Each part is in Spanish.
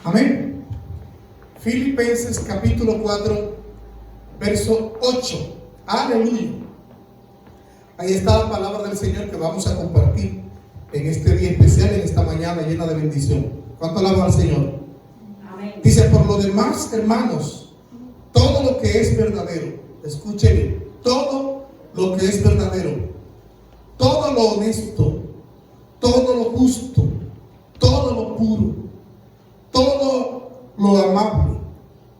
Amén. Filipenses capítulo 4, verso 8. Aleluya. Ahí está la palabra del Señor que vamos a compartir en este día especial, en esta mañana llena de bendición. ¿Cuánto alaban al Señor? Amén. Dice: por lo demás, hermanos, todo lo que es verdadero, escuche bien, todo lo que es verdadero, todo lo honesto, todo lo justo, todo lo puro, todo lo amable,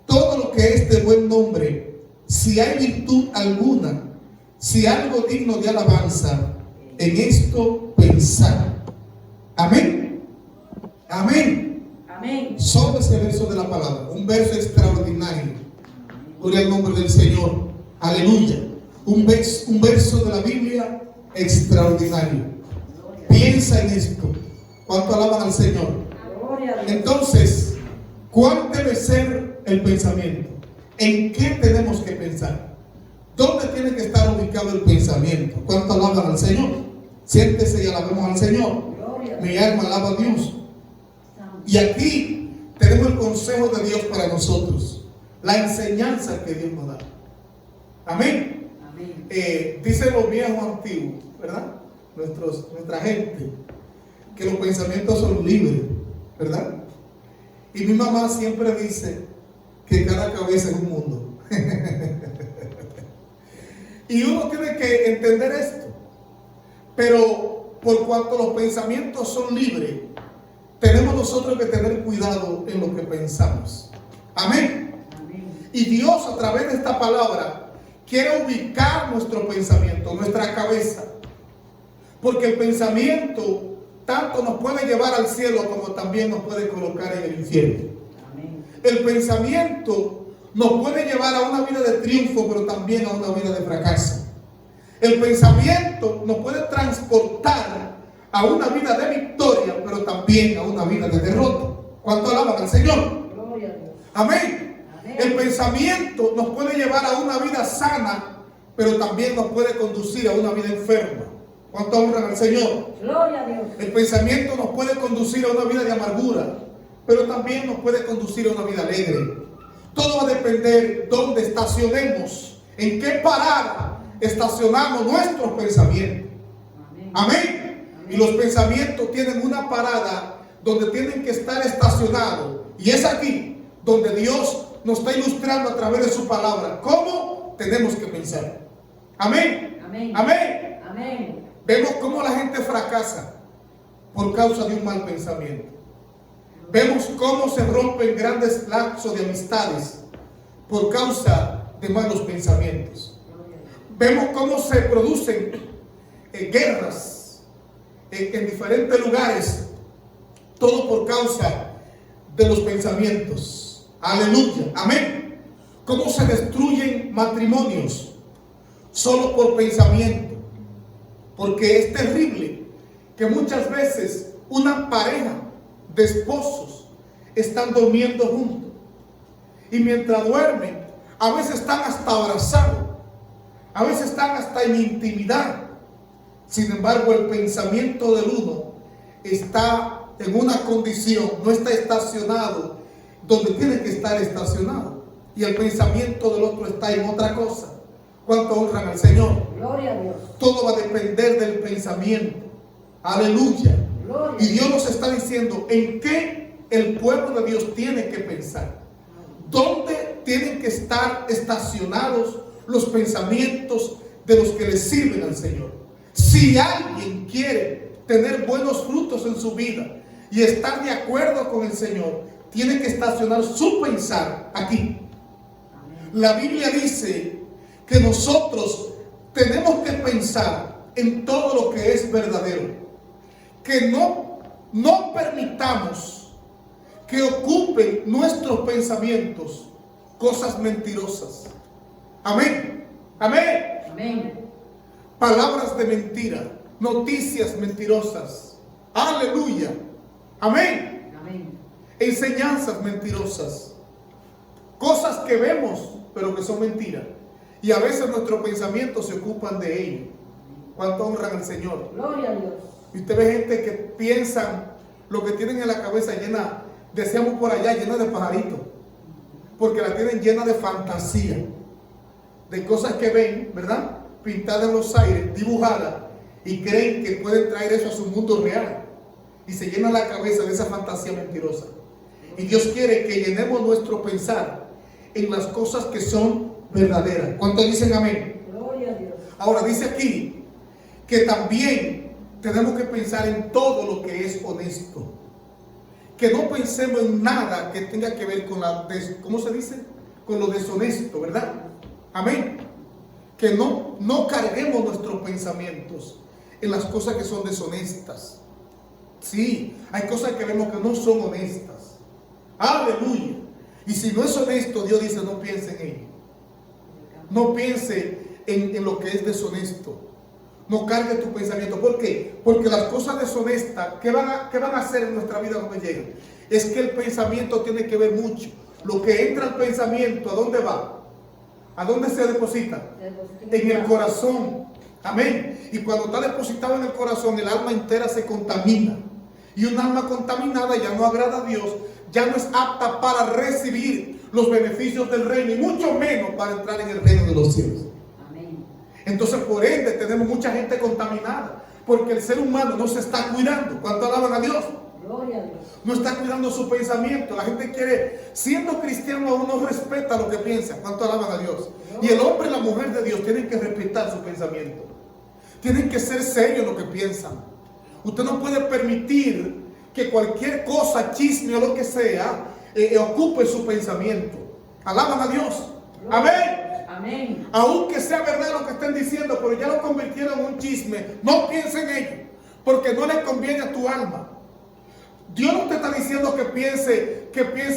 todo lo que es de buen nombre, si hay virtud alguna, si algo digno de alabanza, en esto pensar. Amén. Amén. Amén. Sobre ese verso de la palabra, un verso extraordinario. Gloria al nombre del Señor. Aleluya. Un verso de la Biblia extraordinario. Piensa en esto. ¿Cuánto alaban al Señor? Gloria a Dios. Entonces, ¿cuál debe ser el pensamiento? ¿En qué tenemos que pensar? ¿Dónde tiene que estar ubicado el pensamiento? ¿Cuánto alaban al Señor? Siéntese y alabemos al Señor. Gloria a Dios. Mi alma alaba a Dios. Y aquí tenemos el consejo de Dios para nosotros, la enseñanza que Dios nos da. Amén. Amén. Dicen los viejos antiguos, ¿verdad? Nuestra gente, que los pensamientos son libres, ¿verdad? Y mi mamá siempre dice que cada cabeza es un mundo. Y uno tiene que entender esto. Pero por cuanto los pensamientos son libres, tenemos nosotros que tener cuidado en lo que pensamos. Amén. Amén. Y Dios, a través de esta palabra, quiere ubicar nuestro pensamiento, nuestra cabeza. Porque el pensamiento tanto nos puede llevar al cielo como también nos puede colocar en el infierno. Amén. El pensamiento nos puede llevar a una vida de triunfo, pero también a una vida de fracaso. El pensamiento nos puede transportar a una vida de victoria, pero también a una vida de derrota. ¿Cuánto alaban al Señor? Gloria a Dios. Amén. Amén. El pensamiento nos puede llevar a una vida sana, pero también nos puede conducir a una vida enferma. ¿Cuánto honran al Señor? Gloria a Dios. El pensamiento nos puede conducir a una vida de amargura, pero también nos puede conducir a una vida alegre. Todo va a depender dónde estacionemos, en qué parada estacionamos nuestros pensamientos. Amén. Amén. Y los pensamientos tienen una parada donde tienen que estar estacionados. Y es aquí donde Dios nos está ilustrando a través de su palabra cómo tenemos que pensar. Amén. Amén. Amén. Amén. Vemos cómo la gente fracasa por causa de un mal pensamiento. Vemos cómo se rompen grandes lazos de amistades por causa de malos pensamientos. Vemos cómo se producen guerras en diferentes lugares, todo por causa de los pensamientos. Aleluya. Amén. Cómo se destruyen matrimonios solo por pensamiento. Porque es terrible que muchas veces una pareja de esposos están durmiendo juntos. Y mientras duermen, a veces están hasta abrazados. A veces están hasta en intimidad. Sin embargo, el pensamiento del uno está en una condición, no está estacionado donde tiene que estar estacionado. Y el pensamiento del otro está en otra cosa. ¿Cuánto honran al Señor? Gloria a Dios. Todo va a depender del pensamiento. Aleluya. Gloria. Y Dios nos está diciendo en qué el pueblo de Dios tiene que pensar. ¿Dónde tienen que estar estacionados los pensamientos de los que le sirven al Señor? Si alguien quiere tener buenos frutos en su vida y estar de acuerdo con el Señor, tiene que estacionar su pensar aquí. La Biblia dice que nosotros tenemos que pensar en todo lo que es verdadero. Que no permitamos que ocupen nuestros pensamientos cosas mentirosas. Amén. Amén. Amén. Palabras de mentira, noticias mentirosas. Aleluya. Amén. Amén. Enseñanzas mentirosas. Cosas que vemos, pero que son mentiras. Y a veces nuestros pensamientos se ocupan de ello. ¿Cuánto honran al Señor? Gloria a Dios. Y usted ve gente que piensan lo que tienen en la cabeza llena decíamos por allá, llena de pajaritos, porque la tienen llena de fantasía, de cosas que ven, ¿verdad? Pintadas en los aires, dibujadas, y creen que pueden traer eso a su mundo real, y se llena la cabeza de esa fantasía mentirosa. Y Dios quiere que llenemos nuestro pensar en las cosas que son verdaderas. ¿Cuántos dicen amén? Gloria a Dios. Ahora dice aquí que también tenemos que pensar en todo lo que es honesto. Que no pensemos en nada que tenga que ver con ¿cómo se dice? Con lo deshonesto, ¿verdad? Amén. Que no carguemos nuestros pensamientos en las cosas que son deshonestas. Sí, hay cosas que vemos que no son honestas. Aleluya. Y si no es honesto, Dios dice, no piense en ello. No piense en lo que es deshonesto. No cargue tu pensamiento. ¿Por qué? Porque las cosas deshonestas, ¿qué van a hacer en nuestra vida cuando lleguen? Es que el pensamiento tiene que ver mucho. Lo que entra al pensamiento, ¿a dónde va? ¿A dónde se deposita? En el corazón. Amén. Y cuando está depositado en el corazón, el alma entera se contamina. Y un alma contaminada ya no agrada a Dios, ya no es apta para recibir los beneficios del reino, y mucho menos para entrar en el reino de los cielos. Amén. Entonces, por ende, tenemos mucha gente contaminada, porque el ser humano no se está cuidando. ¿Cuánto alaban a Dios? Gloria a Dios. No está cuidando su pensamiento. La gente quiere, siendo cristiano, uno respeta lo que piensa. ¿Cuánto alaban a Dios? Y el hombre y la mujer de Dios tienen que respetar su pensamiento. Tienen que ser serios en lo que piensan. Usted no puede permitir que cualquier cosa, chisme o lo que sea, ocupe su pensamiento. Alaban a Dios. Amén. Amén. Aunque sea verdad lo que estén diciendo, pero ya lo convirtieron en un chisme, no piensen en ello, porque no le conviene a tu alma. Dios no te está diciendo que piense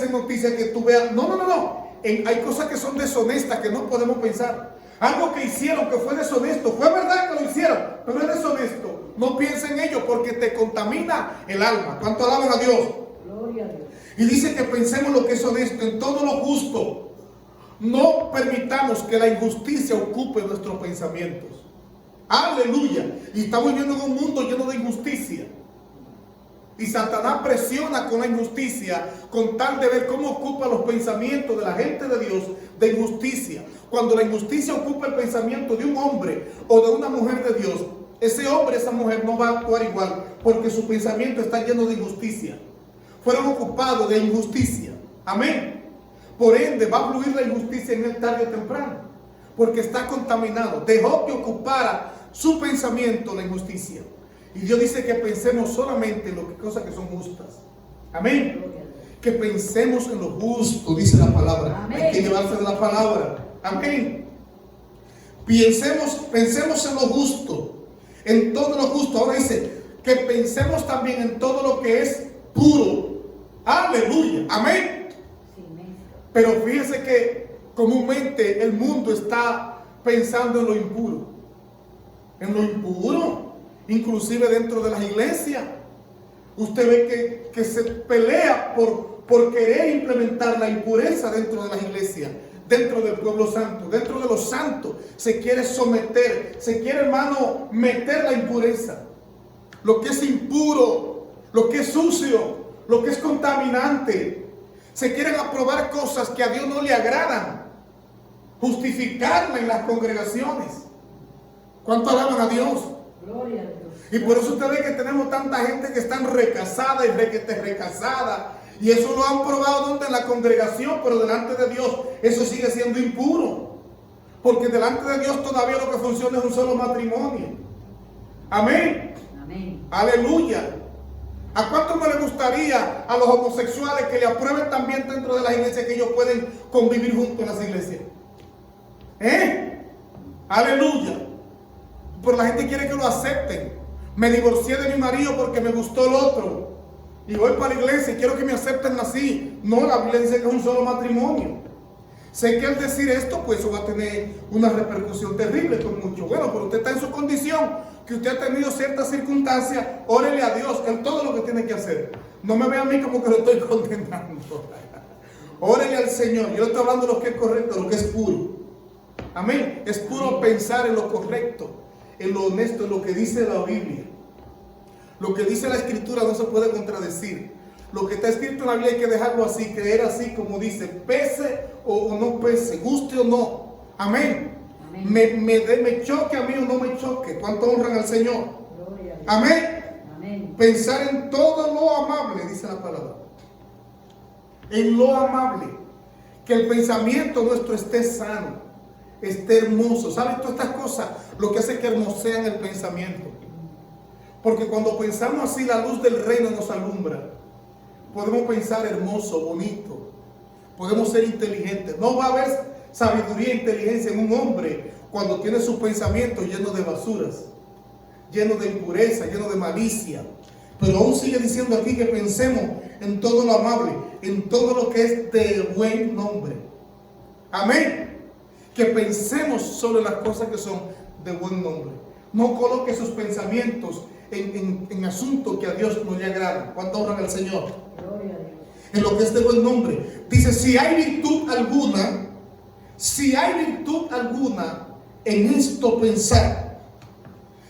en noticias que tú veas. No. Hay cosas que son deshonestas que no podemos pensar. Algo que hicieron que fue deshonesto, fue verdad que lo hicieron, pero es deshonesto. No piensen en ello porque te contamina el alma. ¿Cuánto alaban a Dios? Gloria a Dios. Y dice que pensemos lo que es honesto, en todo lo justo. No permitamos que la injusticia ocupe nuestros pensamientos. Aleluya. Y estamos viviendo en un mundo lleno de injusticia. Y Satanás presiona con la injusticia, con tal de ver cómo ocupa los pensamientos de la gente de Dios de injusticia. Cuando la injusticia ocupa el pensamiento de un hombre o de una mujer de Dios, ese hombre, esa mujer no va a actuar igual, porque su pensamiento está lleno de injusticia. Fueron ocupados de injusticia. Amén. Por ende, va a fluir la injusticia en él tarde o temprano, porque está contaminado. Dejó que ocupara su pensamiento la injusticia. Y Dios dice que pensemos solamente en cosas que son justas. Amén. Que pensemos en lo justo, dice la palabra. Amén. Hay que llevarse de la palabra. Amén. Pensemos en lo justo, en todo lo justo. Ahora dice que pensemos también en todo lo que es puro. Aleluya. Amén. Pero fíjese que comúnmente el mundo está pensando en lo impuro. En lo impuro. Inclusive dentro de las iglesias. Usted ve que se pelea por querer implementar la impureza dentro de las iglesias, dentro del pueblo santo, dentro de los santos. Se quiere someter, se quiere, hermano, meter la impureza. Lo que es impuro, lo que es sucio, lo que es contaminante. Se quieren aprobar cosas que a Dios no le agradan, justificarla en las congregaciones. ¿Cuánto alaban a Dios? Gloria a Dios. Y por eso usted ve que tenemos tanta gente que están recasada y recasada. Y eso lo han probado donde en la congregación, pero delante de Dios eso sigue siendo impuro. Porque delante de Dios todavía lo que funciona es un solo matrimonio. Amén. Amén. Aleluya. ¿A cuánto no le gustaría a los homosexuales que le aprueben también dentro de las iglesias que ellos pueden convivir juntos en las iglesias? Aleluya. Pero la gente quiere que lo acepten. Me divorcié de mi marido porque me gustó el otro. Y voy para la iglesia y quiero que me acepten así. No, la Biblia dice que es un solo matrimonio. Sé que al decir esto, pues eso va a tener una repercusión terrible con muchos. Bueno, pero usted está en su condición, que usted ha tenido ciertas circunstancias. Órele a Dios en todo lo que tiene que hacer. No me vea a mí como que lo estoy condenando. Órele al Señor. Yo estoy hablando de lo que es correcto, lo que es puro. Amén. Es puro pensar en lo correcto, en lo honesto, en lo que dice la Biblia. Lo que dice la Escritura no se puede contradecir. Lo que está escrito en la Biblia hay que dejarlo así, creer así como dice, pese o no pese, guste o no. Amén. Amén. Me choque a mí o no me choque. ¿Cuánto honran al Señor? Gloria a Dios. Amén. Amén. Pensar en todo lo amable, dice la palabra. En lo amable. Que el pensamiento nuestro esté sano, esté hermoso. ¿Saben todas estas cosas? Lo que hace que hermosean el pensamiento. Porque cuando pensamos así, la luz del reino nos alumbra. Podemos pensar hermoso, bonito. Podemos ser inteligentes. No va a haber sabiduría e inteligencia en un hombre cuando tiene sus pensamientos llenos de basuras, llenos de impureza, llenos de malicia. Pero aún sigue diciendo aquí que pensemos en todo lo amable, en todo lo que es de buen nombre. Amén. Que pensemos solo en las cosas que son de buen nombre. No coloque sus pensamientos en asuntos que a Dios no le agradan. ¿Cuánto honran al Señor? Gloria a Dios. En lo que es de buen nombre. Dice, si hay virtud alguna en esto pensar.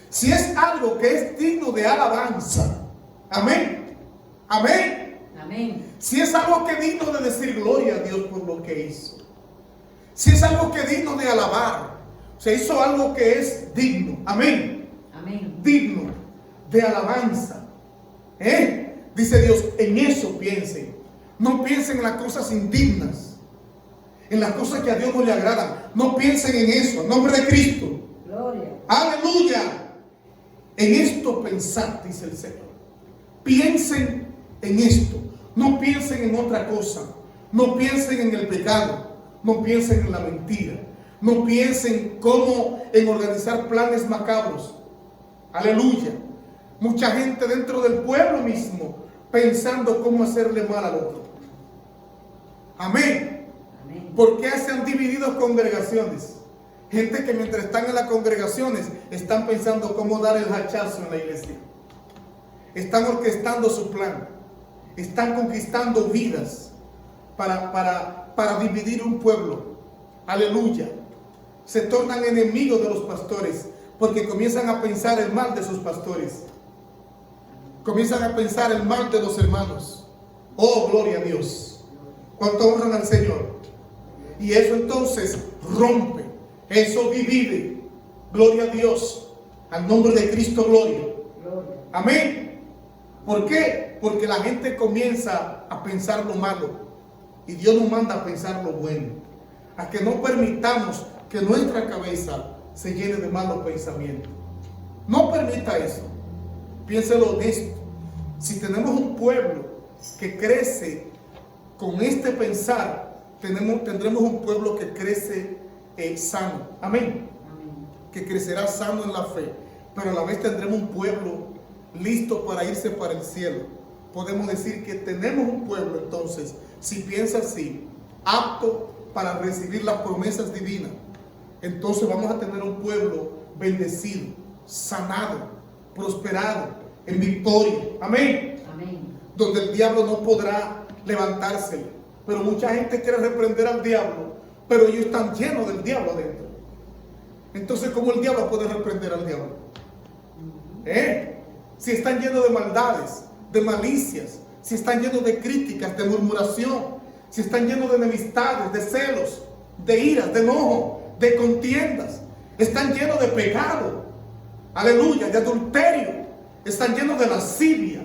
Si es algo que es digno de alabanza. Amén. Amén. Amén. Si es algo que es digno de decir gloria a Dios por lo que hizo. Si es algo que es digno de alabar. Se hizo algo que es digno. Amén. Amén. Digno de alabanza. Dice Dios, en eso piensen. No piensen en las cosas indignas, en las cosas que a Dios no le agradan. No piensen en eso, en nombre de Cristo. Gloria. Aleluya. En esto pensad, dice el Señor. Piensen en esto. No piensen en otra cosa. No piensen en el pecado. No piensen en la mentira. No piensen cómo en organizar planes macabros. Aleluya. Mucha gente dentro del pueblo mismo pensando cómo hacerle mal al otro. Amén. Amén. ¿Por qué se han dividido congregaciones? Gente que mientras están en las congregaciones están pensando cómo dar el hachazo en la iglesia. Están orquestando su plan. Están conquistando vidas para dividir un pueblo. Aleluya. Se tornan enemigos de los pastores porque comienzan a pensar el mal de sus pastores. Comienzan a pensar el mal de los hermanos. Oh, gloria a Dios. ¿Cuánto honran al Señor? Y eso entonces rompe, eso divide. Gloria a Dios. Al nombre de Cristo, gloria. Gloria. Amén. ¿Por qué? Porque la gente comienza a pensar lo malo y Dios nos manda a pensar lo bueno. A que no permitamos que nuestra cabeza se llene de malos pensamientos. No permita eso. Piénselo honesto. Si tenemos un pueblo que crece con este pensar, tendremos un pueblo que crece sano. Amén. Amén. Que crecerá sano en la fe, pero a la vez tendremos un pueblo listo para irse para el cielo. Podemos decir que tenemos un pueblo entonces, si piensa así, apto para recibir las promesas divinas. Entonces vamos a tener un pueblo bendecido, sanado, prosperado, en victoria. Amén. Amén. Donde el diablo no podrá levantarse. Pero mucha gente quiere reprender al diablo, pero ellos están llenos del diablo adentro. Entonces, ¿cómo el diablo puede reprender al diablo? Si están llenos de maldades, de malicias, si están llenos de críticas, de murmuración, si están llenos de enemistades, de celos, de iras, de enojo, de contiendas, están llenos de pecado, aleluya, de adulterio, están llenos de lascivia.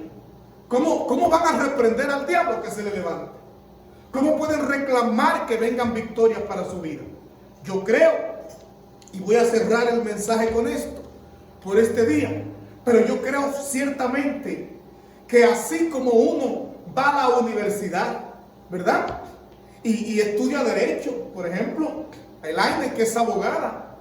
¿Cómo van a reprender al diablo que se le levante? ¿Cómo pueden reclamar que vengan victorias para su vida? Yo creo, y voy a cerrar el mensaje con esto, por este día, pero yo creo ciertamente que así como uno va a la universidad, ¿verdad? Y estudia Derecho, por ejemplo, Elaine, que es abogada,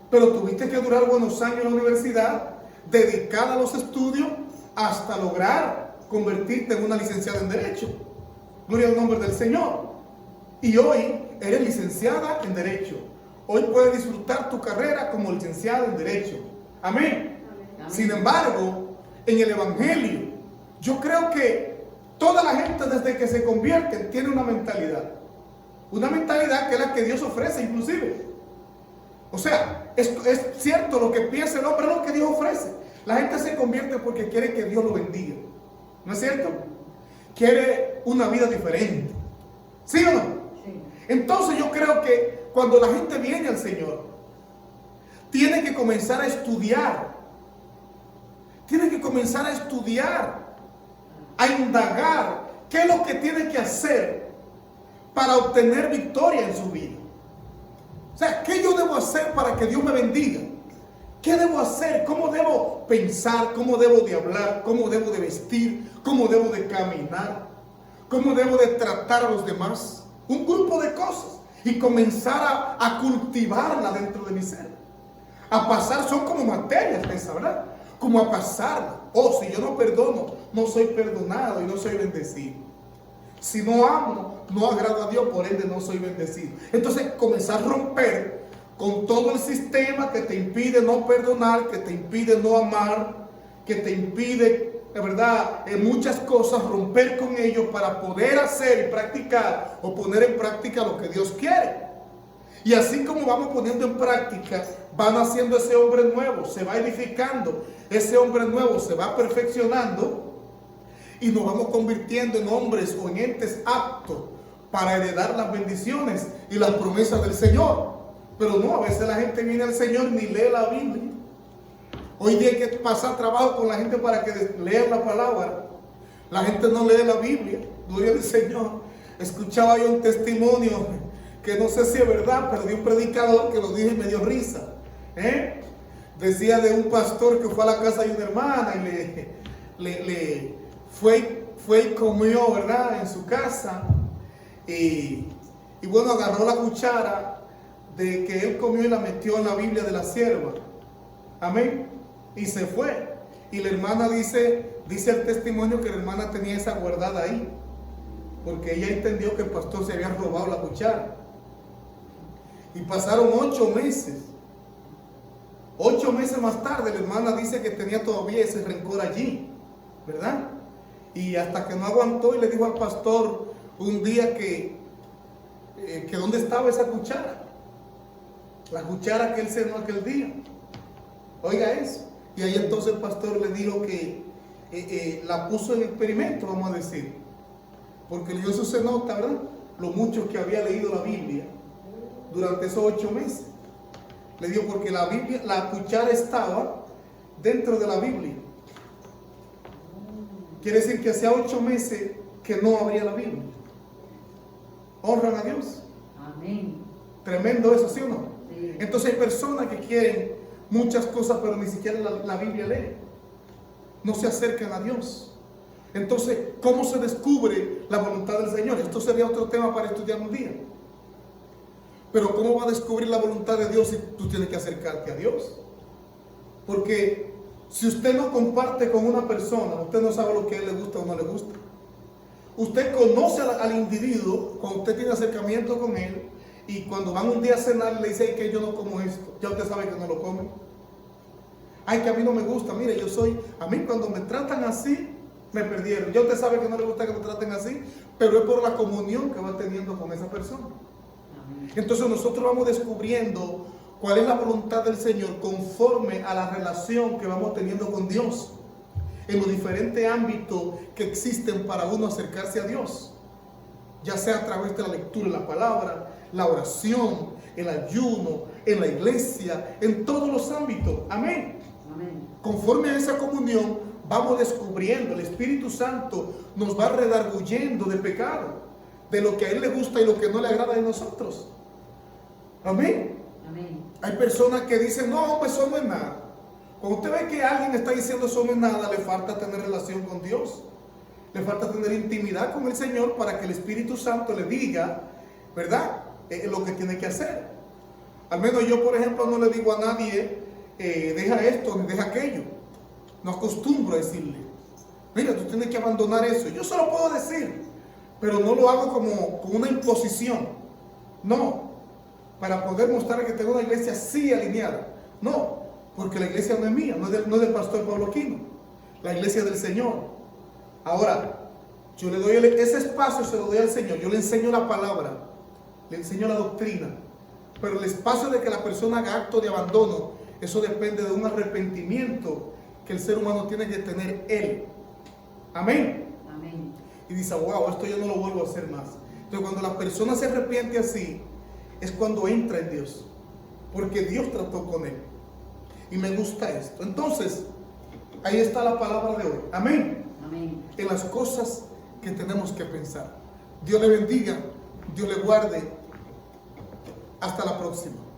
pero tuviste que durar buenos años en la universidad, dedicada a los estudios, hasta lograr convertirte en una licenciada en Derecho. Gloria al nombre del Señor. Y hoy eres licenciada en Derecho. Hoy puedes disfrutar tu carrera como licenciada en Derecho. Amén. Amén. Sin embargo, en el Evangelio, yo creo que toda la gente desde que se convierte tiene una mentalidad. Una mentalidad que es la que Dios ofrece inclusive. O sea, es cierto lo que piensa el hombre, lo que Dios ofrece. La gente se convierte porque quiere que Dios lo bendiga. ¿No es cierto? quiere una vida diferente. ¿Sí o no? Sí. Entonces yo creo que cuando la gente viene al Señor, tiene que comenzar a estudiar. Tiene que comenzar a estudiar, a indagar qué es lo que tiene que hacer para obtener victoria en su vida. O sea, ¿qué yo debo hacer para que Dios me bendiga? ¿Qué debo hacer? ¿Cómo debo pensar? ¿Cómo debo de hablar? ¿Cómo debo de vestir? ¿Cómo debo de caminar? ¿Cómo debo de tratar a los demás? Un grupo de cosas. Y comenzar a cultivarla dentro de mi ser. A pasar, son como materias, ¿verdad? Como a pasarla. Oh, si yo no perdono, no soy perdonado y no soy bendecido. Si no amo, no agrado a Dios, por ende no soy bendecido. Entonces comenzar a romper con todo el sistema que te impide no perdonar, que te impide no amar, que te impide, de verdad, muchas cosas, romper con ellos para poder hacer y practicar o poner en práctica lo que Dios quiere. Y así como vamos poniendo en práctica, van haciendo ese hombre nuevo, se va edificando, ese hombre nuevo se va perfeccionando y nos vamos convirtiendo en hombres o en entes aptos para heredar las bendiciones y las promesas del Señor. Pero no, a veces la gente viene al Señor ni lee la Biblia. Hoy día hay que pasar trabajo con la gente para que lean la palabra. La gente no lee la Biblia. Gloria al Señor. Escuchaba yo un testimonio que no sé si es verdad, pero de un predicador que lo dijo y me dio risa. Decía de un pastor que fue a la casa de una hermana y fue y comió, ¿verdad?, en su casa. Y bueno, agarró la cuchara de que él comió y la metió en la Biblia de la sierva. Amén. Y se fue. Y la hermana dice el testimonio que la hermana tenía esa guardada ahí, porque ella entendió que el pastor se había robado la cuchara. Y pasaron 8 meses. 8 meses más tarde la hermana dice que tenía todavía ese rencor allí, ¿verdad? Y hasta que no aguantó y le dijo al pastor un día que dónde estaba esa cuchara. La cuchara que él cenó aquel día. Oiga eso. Y ahí entonces el pastor le dijo que la puso en experimento, vamos a decir. Porque le dio su cenota, ¿verdad? Lo mucho que había leído la Biblia durante esos 8 meses. Le dio porque la Biblia, la cuchara estaba dentro de la Biblia. Quiere decir que hacía 8 meses que no abría la Biblia. Honran a Dios. Amén. Tremendo eso, ¿sí o no? Sí. Entonces hay personas que quieren muchas cosas, pero ni siquiera la Biblia leen. No se acercan a Dios. Entonces, ¿cómo se descubre la voluntad del Señor? Esto sería otro tema para estudiar un día. Pero ¿cómo va a descubrir la voluntad de Dios si tú tienes que acercarte a Dios? Porque si usted no comparte con una persona, usted no sabe lo que a él le gusta o no le gusta. Usted conoce al individuo cuando usted tiene acercamiento con él, y cuando van un día a cenar le dice que yo no como esto, ya usted sabe que no lo come. Ay, que a mí no me gusta, mire, a mí cuando me tratan así, me perdieron. Ya usted sabe que no le gusta que me traten así, pero es por la comunión que va teniendo con esa persona. Entonces nosotros vamos descubriendo cuál es la voluntad del Señor conforme a la relación que vamos teniendo con Dios en los diferentes ámbitos que existen para uno acercarse a Dios, ya sea a través de la lectura de la palabra, la oración, el ayuno, en la iglesia, en todos los ámbitos. Amén. Amén. Conforme a esa comunión vamos descubriendo, el Espíritu Santo nos va redarguyendo de pecado, de lo que a Él le gusta y lo que no le agrada de nosotros. Amén. Amén. Hay personas que dicen, no, hombre, eso no es nada. Cuando usted ve que alguien está diciendo eso no es nada, le falta tener relación con Dios. Le falta tener intimidad con el Señor para que el Espíritu Santo le diga, ¿verdad?, lo que tiene que hacer. Al menos yo, por ejemplo, no le digo a nadie, deja esto ni deja aquello. No acostumbro a decirle, mira, tú tienes que abandonar eso. Yo se lo puedo decir, pero no lo hago como una imposición. No, para poder mostrar que tengo una iglesia así alineada. No, porque la iglesia no es mía, no es del pastor Pablo Quino. La iglesia es del Señor. Ahora, yo le doy ese espacio, se lo doy al Señor. Yo le enseño la palabra, le enseño la doctrina. Pero el espacio de que la persona haga acto de abandono, eso depende de un arrepentimiento que el ser humano tiene que tener él. Amén. Amén. y dice, wow, esto yo no lo vuelvo a hacer más. Entonces cuando la persona se arrepiente así, es cuando entra en Dios, porque Dios trató con él. Y me gusta esto. Entonces, ahí está la palabra de hoy. Amén. Amén. En las cosas que tenemos que pensar. Dios le bendiga, Dios le guarde. Hasta la próxima.